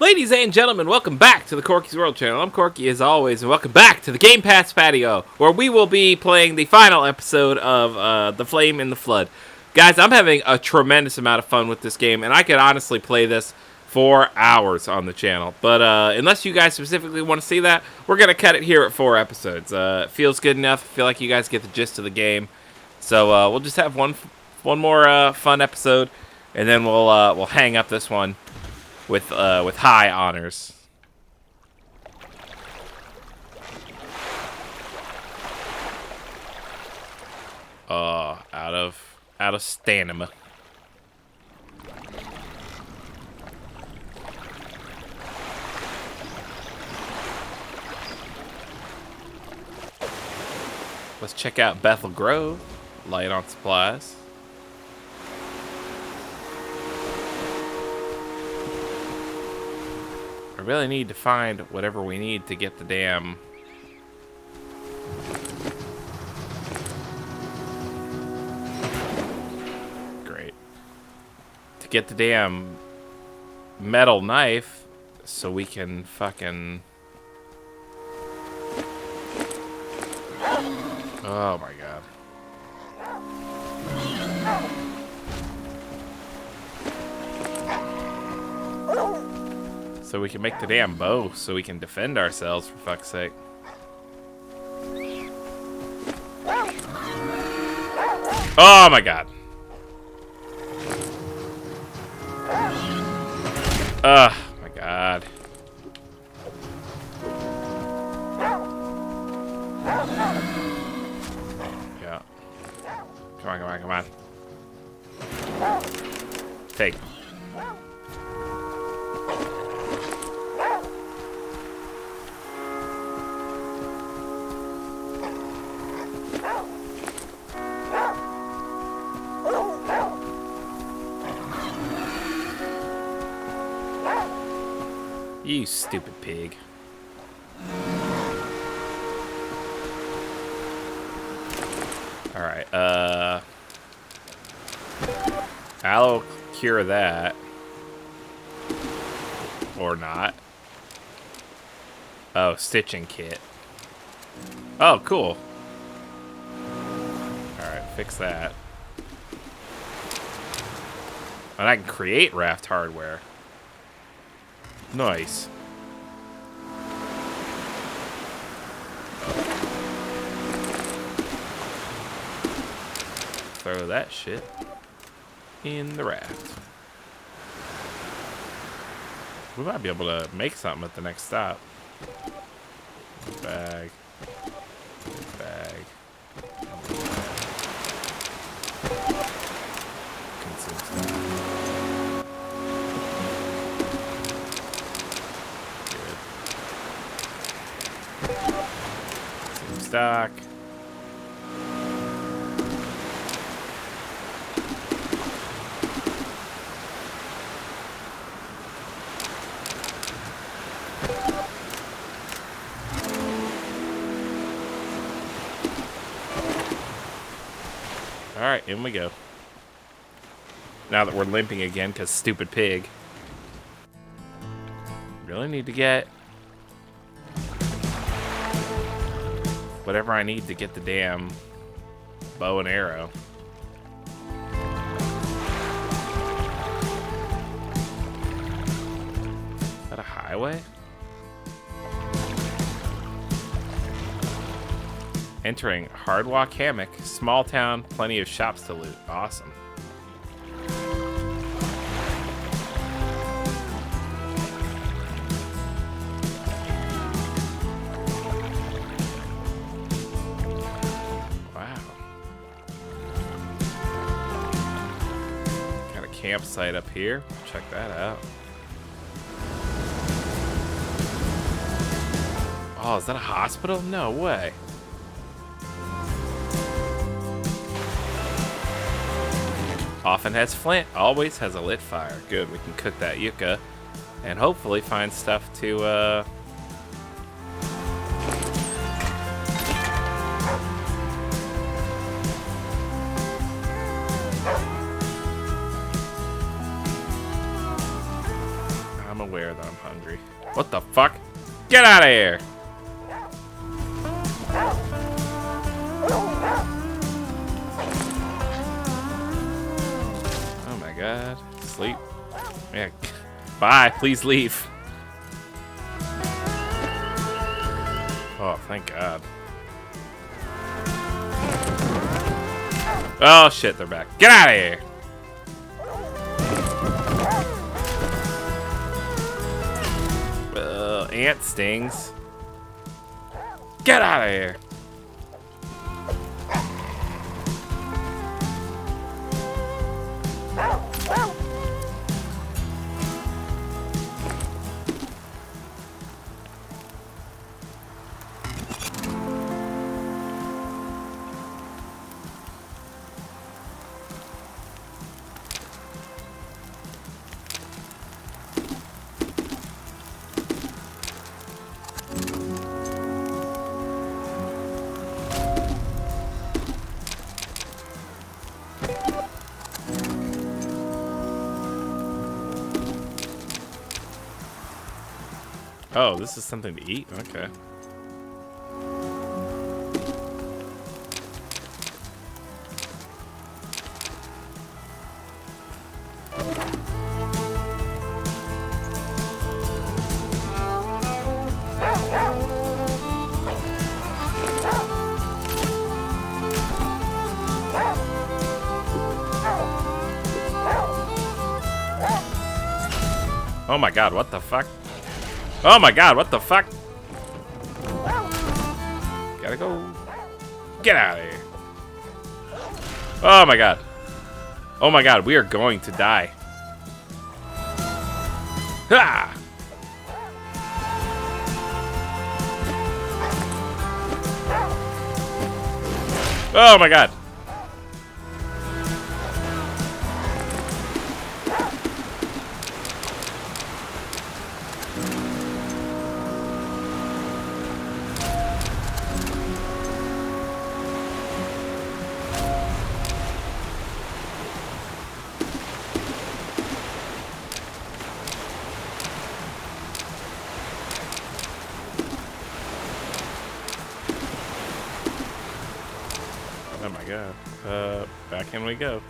Ladies and gentlemen, welcome back to the Corky's World channel. I'm Corky as always, and welcome back to the Game Pass Patio, where we will be playing the final episode of The Flame in the Flood. Guys, I'm having a tremendous amount of fun with this game, and I could honestly play this for hours on the channel. But unless you guys specifically want to see that, we're going to cut it here at 4 episodes. It feels good enough. I feel like you guys get the gist of the game. So we'll just have one more fun episode, and then we'll hang up this one with high honors. Out of stamina. Let's check out Bethel Grove. Light on supplies. I really need to find whatever we need to get the damn... Great. To get the damn metal knife so we can fucking... Oh my god. So we can make the damn bow so we can defend ourselves, for fuck's sake. Oh my god. Oh my god. Yeah. Come on, come on, come on. Take. You stupid pig. Alright, I'll cure that. Or not. Oh, stitching kit. Oh, cool. Alright, fix that. And I can create raft hardware. Nice. Throw that shit in the raft. We might be able to make something at the next stop. Bag. Bag. Consume stuff. Stock. Alright, in we go. Now that we're limping again because stupid pig. Really need to get whatever I need to get the damn bow and arrow. Is that a highway? Entering Hardwalk Hammock, small town, plenty of shops to loot. Awesome. Campsite up here. Check that out. Oh, is that a hospital? No way. Often has flint, always has a lit fire. Good, we can cook that yucca and hopefully find stuff to I'm aware that I'm hungry. What the fuck? Get out of here! Oh my god. Sleep. Yeah. Bye. Please leave. Oh, thank god. Oh shit, they're back. Get out of here! Ant stings. Get out of here! Oh, this is something to eat? Okay. Oh my god, what the fuck? Oh my god, what the fuck? Gotta go. Get out of here. Oh my god. Oh my god, we are going to die. Ha! Oh my god. Oh my god. Back in we go.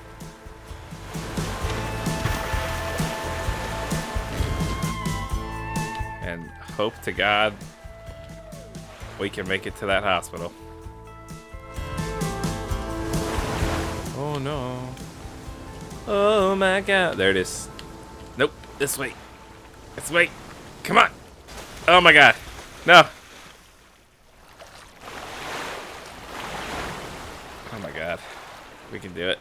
And hope to God we can make it to that hospital. Oh no. Oh my god. There it is. Nope. This way. This way. Come on. Oh my god. No. Oh my god. We can do it.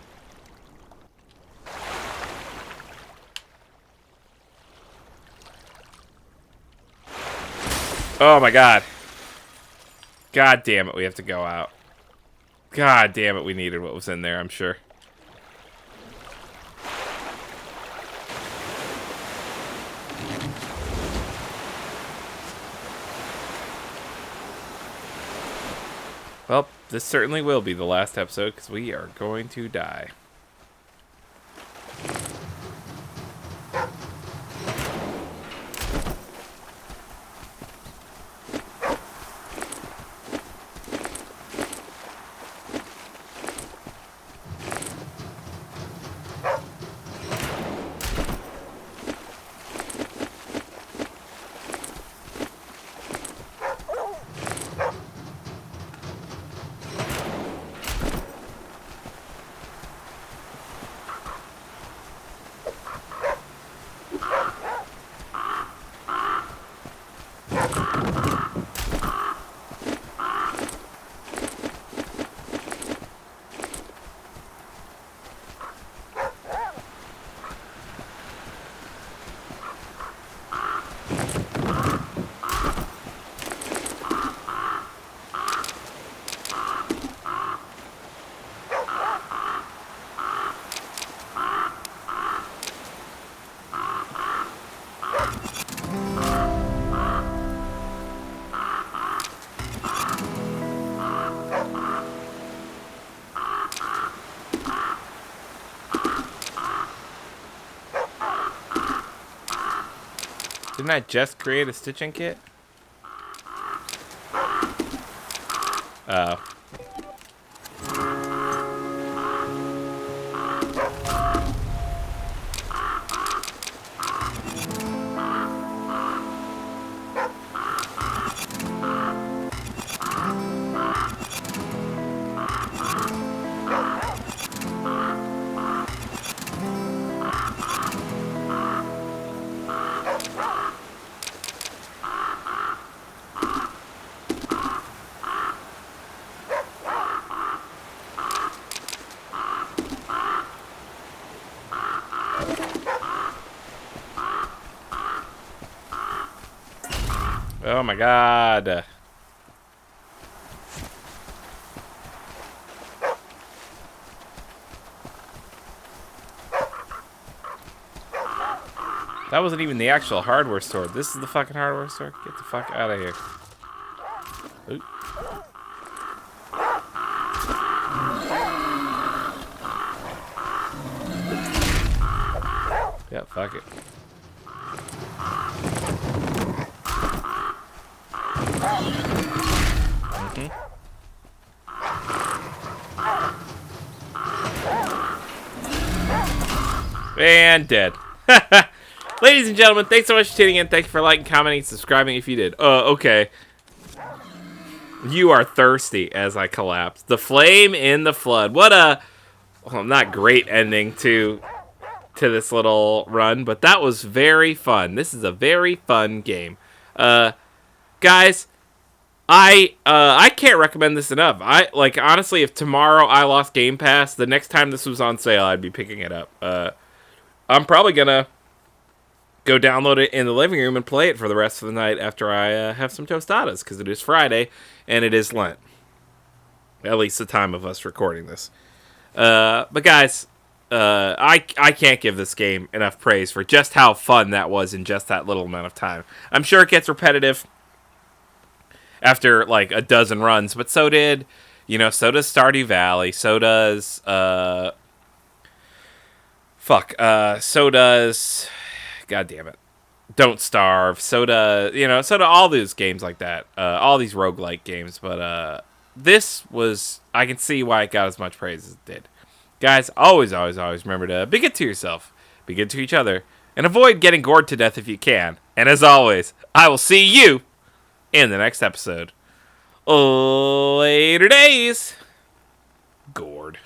Oh my god. God damn it, we have to go out. God damn it, we needed what was in there, I'm sure. Well, this certainly will be the last episode because we are going to die. Didn't I just create a stitching kit? Oh. Oh my god. That wasn't even the actual hardware store. This is the fucking hardware store? Get the fuck out of here. Ooh. Yeah, fuck it. And dead. Ladies and gentlemen, thanks so much for tuning in. Thank you for liking, commenting, subscribing if you did. Okay. You are thirsty as I collapse. The flame in the flood. What a... Well, not great ending to this little run, but that was very fun. This is a very fun game. Guys, I can't recommend this enough. Honestly, if tomorrow I lost Game Pass, the next time this was on sale, I'd be picking it up. I'm probably gonna go download it in the living room and play it for the rest of the night after I have some tostadas, because it is Friday and it is Lent. At least the time of us recording this. But guys, I can't give this game enough praise for just how fun that was in just that little amount of time. I'm sure it gets repetitive after like a dozen runs, but so does Stardew Valley, so does God damn it, Don't Starve, so does all these games like that, all these roguelike games, but this was, I can see why it got as much praise as it did. Guys, always remember to be good to yourself, be good to each other, and avoid getting gored to death if you can. And as always, I will see you in the next episode. Later days. Gored.